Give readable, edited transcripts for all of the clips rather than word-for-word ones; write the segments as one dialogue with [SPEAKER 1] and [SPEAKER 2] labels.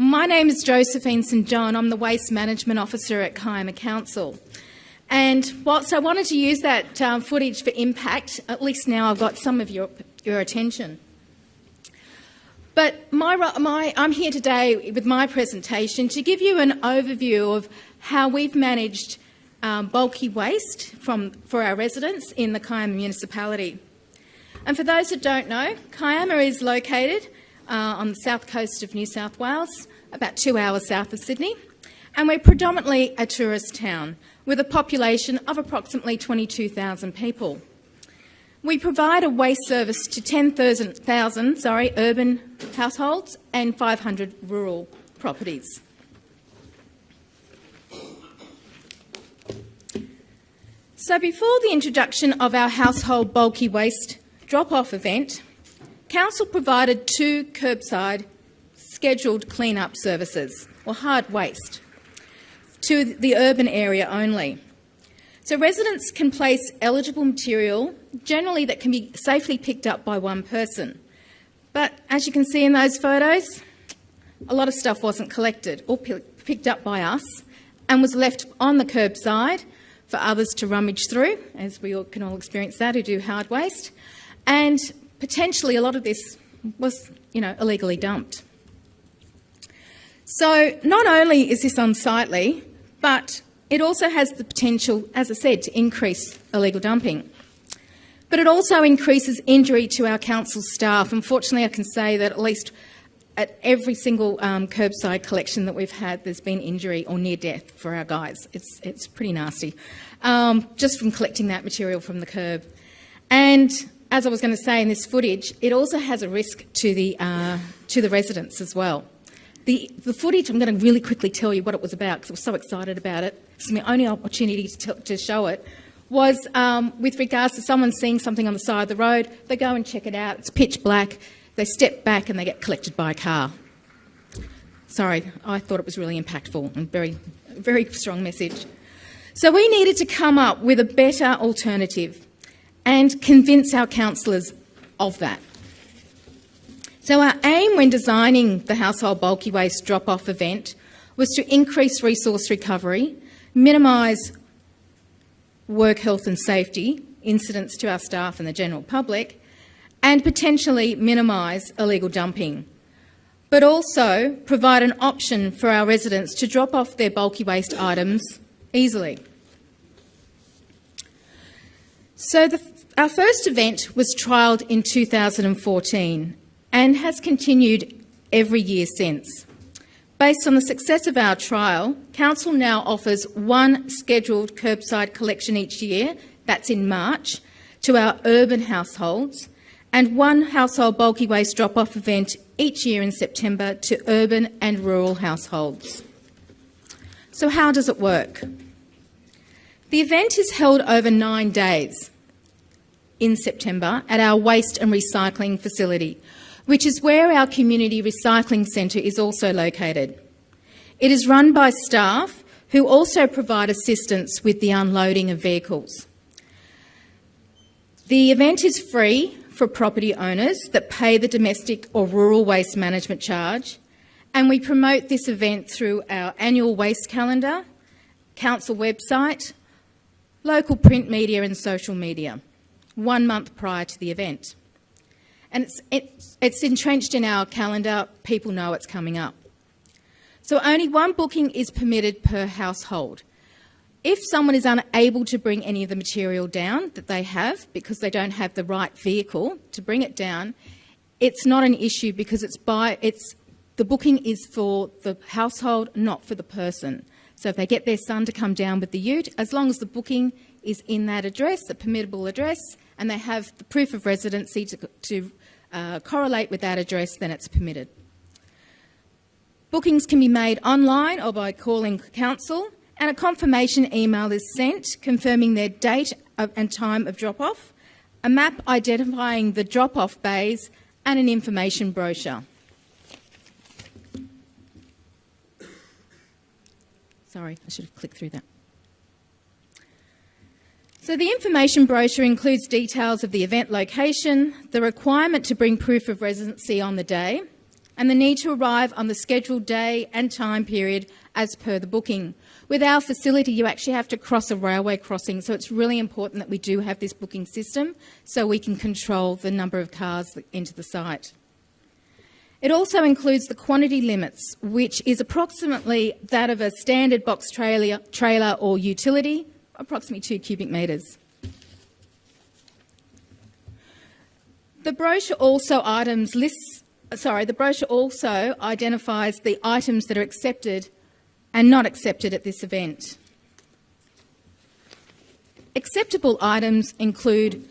[SPEAKER 1] My name is Josephine St John. I'm the Waste Management Officer at Kiama Council. And whilst I wanted to use that footage for impact, at least now I've got some of your attention. But I'm here today with my presentation to give you an overview of how we've managed bulky waste for our residents in the Kiama Municipality. And for those that don't know, Kiama is located on the south coast of New South Wales, about 2 hours south of Sydney, and we're predominantly a tourist town with a population of approximately 22,000 people. We provide a waste service to 10,000 urban households and 500 rural properties. So before the introduction of our household bulky waste drop-off event, Council provided 2 curbside scheduled clean-up services, or hard waste, to the urban area only. So residents can place eligible material, generally that can be safely picked up by one person. But as you can see in those photos, a lot of stuff wasn't collected or picked up by us and was left on the curbside for others to rummage through, as we all can experience that who do hard waste. And potentially a lot of this was, illegally dumped. So not only is this unsightly, but it also has the potential, as I said, to increase illegal dumping. But it also increases injury to our council staff. Unfortunately, I can say that at least at every single curbside collection that we've had, there's been injury or near death for our guys. It's pretty nasty, just from collecting that material from the curb. And as I was going to say in this footage, it also has a risk to the residents as well. The footage, I'm going to really quickly tell you what it was about because I was so excited about it. It's my only opportunity to show it. Was with regards to someone seeing something on the side of the road, they go and check it out, it's pitch black, they step back and they get collected by a car. Sorry, I thought it was really impactful and very, very strong message. So we needed to come up with a better alternative and convince our councillors of that. So our aim when designing the household bulky waste drop-off event was to increase resource recovery, minimise work health and safety incidents to our staff and the general public, and potentially minimise illegal dumping, but also provide an option for our residents to drop off their bulky waste items easily. So our first event was trialled in 2014 and has continued every year since. Based on the success of our trial, Council now offers 1 scheduled curbside collection each year, that's in March, to our urban households, and 1 household bulky waste drop-off event each year in September to urban and rural households. So how does it work? The event is held over 9 days in September at our waste and recycling facility, which is where our community recycling centre is also located. It is run by staff who also provide assistance with the unloading of vehicles. The event is free for property owners that pay the domestic or rural waste management charge, and we promote this event through our annual waste calendar, council website, local print media and social media, 1 month prior to the event. And it's entrenched in our calendar, people know it's coming up. So only 1 booking is permitted per household. If someone is unable to bring any of the material down that they have because they don't have the right vehicle to bring it down, it's not an issue because the booking is for the household, not for the person. So if they get their son to come down with the ute, as long as the booking is in that address, the permittable address, and they have the proof of residency to correlate with that address, then it's permitted. Bookings can be made online or by calling council, and a confirmation email is sent confirming their date and time of drop-off, a map identifying the drop-off bays, and an information brochure. Sorry, I should have clicked through that. So the information brochure includes details of the event location, the requirement to bring proof of residency on the day, and the need to arrive on the scheduled day and time period as per the booking. With our facility, you actually have to cross a railway crossing, so it's really important that we do have this booking system so we can control the number of cars that enter the site. It also includes the quantity limits, which is approximately that of a standard box trailer or utility, approximately 2 cubic metres. The brochure also identifies the items that are accepted and not accepted at this event. Acceptable items include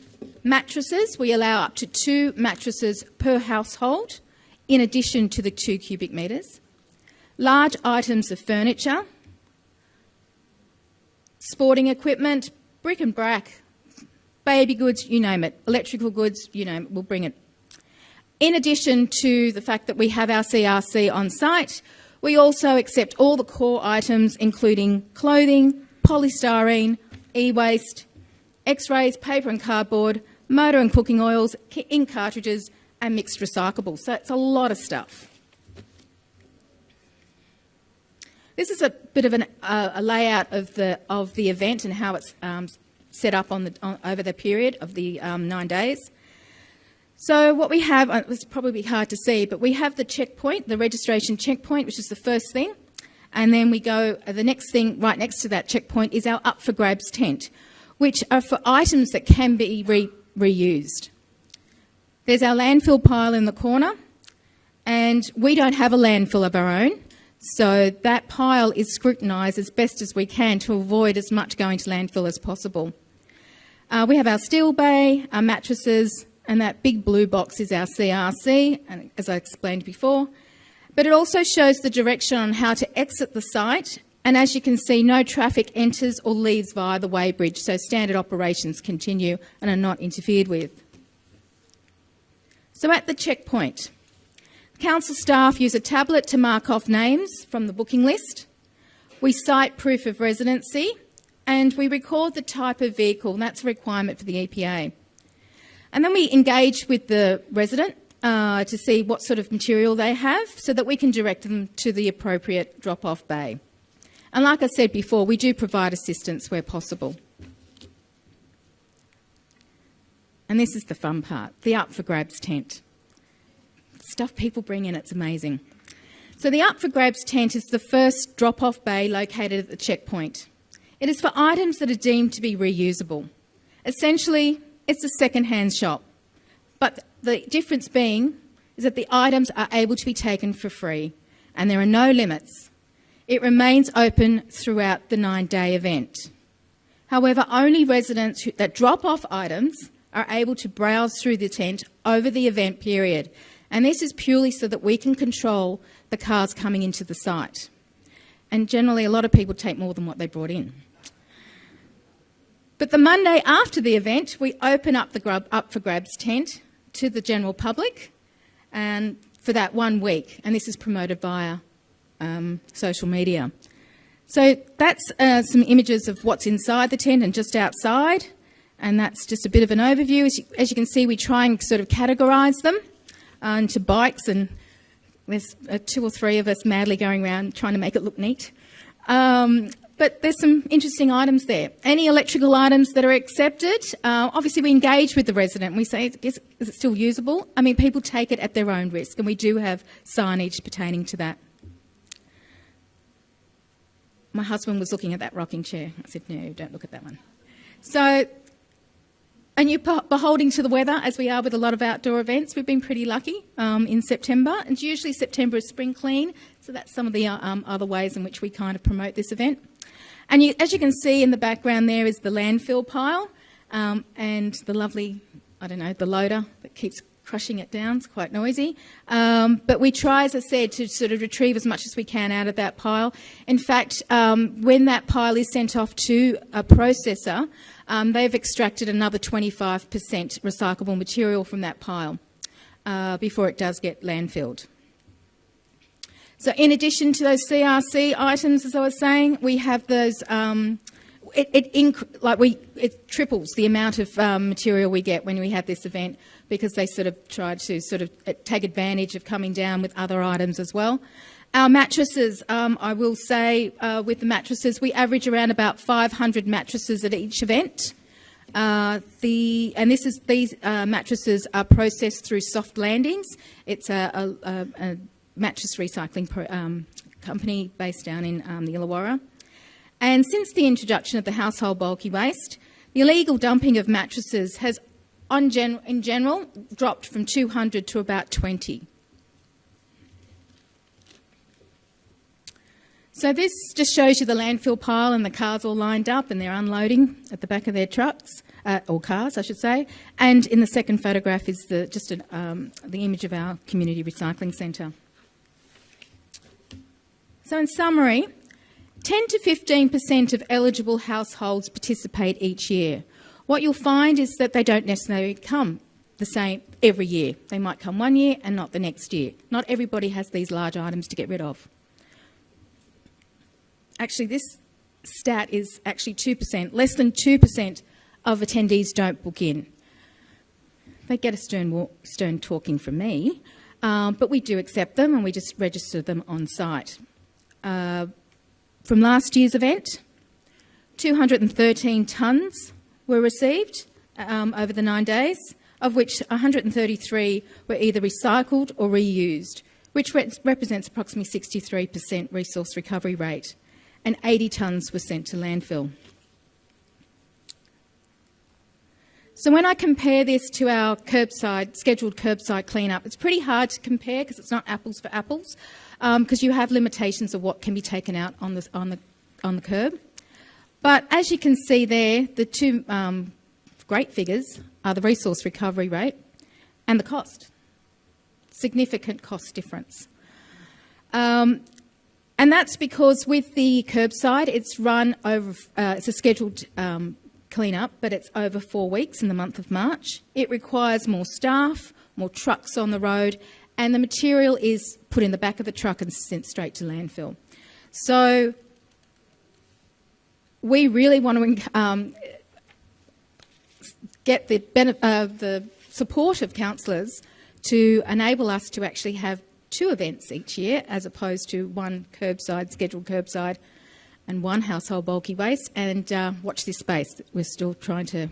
[SPEAKER 1] mattresses. We allow up to 2 mattresses per household, in addition to the 2 cubic metres. Large items of furniture, sporting equipment, brick and brack, baby goods, you name it, electrical goods, you name it, we'll bring it. In addition to the fact that we have our CRC on site, we also accept all the core items, including clothing, polystyrene, e-waste, X-rays, paper and cardboard, motor and cooking oils, ink cartridges, and mixed recyclables. So it's a lot of stuff. This is a bit of a layout of the event and how it's set up over the period of the 9 days. So what we have, it's probably hard to see, but we have the checkpoint, the registration checkpoint, which is the first thing. And then we go, the next thing right next to that checkpoint is our up for grabs tent, which are for items that can be reused. There's our landfill pile in the corner, and we don't have a landfill of our own, so that pile is scrutinised as best as we can to avoid as much going to landfill as possible. We have our steel bay, our mattresses, and that big blue box is our CRC, and as I explained before. But it also shows the direction on how to exit the site, and as you can see, no traffic enters or leaves via the weighbridge, so standard operations continue and are not interfered with. So at the checkpoint, council staff use a tablet to mark off names from the booking list. We cite proof of residency, and we record the type of vehicle, and that's a requirement for the EPA. And then we engage with the resident to see what sort of material they have so that we can direct them to the appropriate drop-off bay. And like I said before, we do provide assistance where possible. And this is the fun part, the up for grabs tent. Stuff people bring in, it's amazing. So the up for grabs tent is the first drop-off bay located at the checkpoint. It is for items that are deemed to be reusable. Essentially, it's a second-hand shop. But the difference being is that the items are able to be taken for free and there are no limits. It remains open throughout the 9-day event. However, only residents that drop off items are able to browse through the tent over the event period, and this is purely so that we can control the cars coming into the site. And generally, a lot of people take more than what they brought in. But the Monday after the event, we open up the up for grabs tent to the general public, and for that 1 week, and this is promoted via social media. So that's some images of what's inside the tent and just outside. And that's just a bit of an overview. As you can see, we try and sort of categorise them into bikes, and there's 2 or 3 of us madly going around trying to make it look neat. But there's some interesting items there. Any electrical items that are accepted, obviously we engage with the resident. We say, is it still usable? I mean, people take it at their own risk, and we do have signage pertaining to that. My husband was looking at that rocking chair. I said, no, don't look at that one. So, and you're beholding to the weather, as we are with a lot of outdoor events. We've been pretty lucky in September, and usually September is spring clean, so that's some of the other ways in which we kind of promote this event. And as you can see in the background there is the landfill pile and the lovely, the loader that keeps crushing it down. It's quite noisy. But we try, as I said, to sort of retrieve as much as we can out of that pile. In fact, when that pile is sent off to a processor, they've extracted another 25% recyclable material from that pile before it does get landfilled. So in addition to those CRC items, as I was saying, we have those, it triples the amount of material we get when we have this event. because they sort of try to take advantage of coming down with other items as well. Our mattresses, I will say, with the mattresses, we average around about 500 mattresses at each event. These mattresses are processed through Soft Landings. It's a mattress recycling company based down in the Illawarra. And since the introduction of the household bulky waste, the illegal dumping of mattresses has, in general, dropped from 200 to about 20. So this just shows you the landfill pile and the cars all lined up and they're unloading at the back of their trucks, or cars, I should say. And in the second photograph is the image of our community recycling centre. So in summary, 10 to 15% of eligible households participate each year. What you'll find is that they don't necessarily come the same every year. They might come one year and not the next year. Not everybody has these large items to get rid of. Actually, this stat is actually 2%. Less than 2% of attendees don't book in. They get a stern talking from me, but we do accept them and we just register them on site. From last year's event, 213 tonnes were received over the 9 days, of which 133 were either recycled or reused, which represents approximately 63% resource recovery rate, and 80 tonnes were sent to landfill. So when I compare this to our scheduled curbside cleanup, it's pretty hard to compare because it's not apples for apples, because you have limitations of what can be taken out on the curb. But as you can see there, the two great figures are the resource recovery rate and the cost. Significant cost difference. And that's because with the curbside, it's run over, it's a scheduled clean-up, but it's over 4 weeks in the month of March. It requires more staff, more trucks on the road, and the material is put in the back of the truck and sent straight to landfill. So we really want to get the support of councillors to enable us to actually have 2 events each year as opposed to one scheduled curbside and one household bulky waste, and watch this space. We're still trying to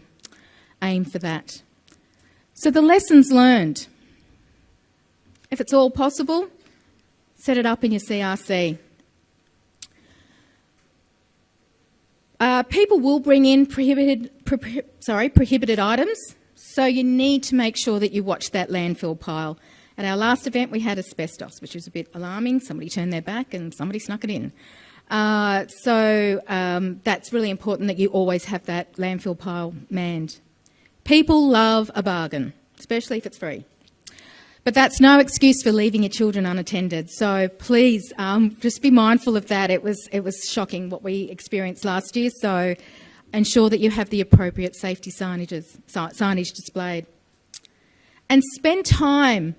[SPEAKER 1] aim for that. So the lessons learned. If it's all possible, set it up in your CRC. People will bring in prohibited items, so you need to make sure that you watch that landfill pile. At our last event, we had asbestos, which was a bit alarming. Somebody turned their back and somebody snuck it in. So that's really important that you always have that landfill pile manned. People love a bargain, especially if it's free. But that's no excuse for leaving your children unattended. So please just be mindful of that. It was shocking what we experienced last year. So ensure that you have the appropriate safety signage displayed. And spend time.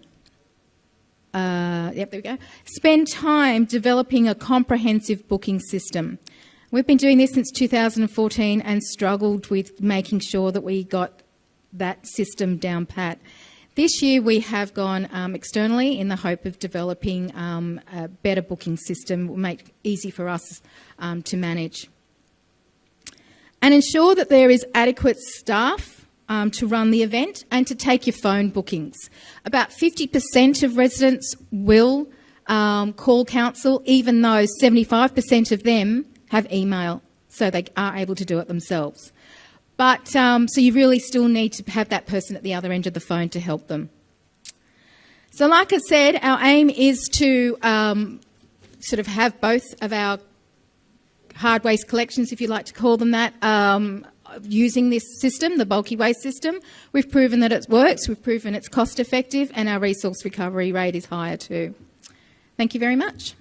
[SPEAKER 1] There we go. Spend time developing a comprehensive booking system. We've been doing this since 2014 and struggled with making sure that we got that system down pat. This year we have gone externally in the hope of developing a better booking system, will make it easy for us to manage. And ensure that there is adequate staff to run the event and to take your phone bookings. About 50% of residents will call council, even though 75% of them have email, so they are able to do it themselves. But so you really still need to have that person at the other end of the phone to help them. So like I said, our aim is to sort of have both of our hard waste collections, if you like to call them that, using this system, the bulky waste system. We've proven that it works, we've proven it's cost effective, and our resource recovery rate is higher too. Thank you very much.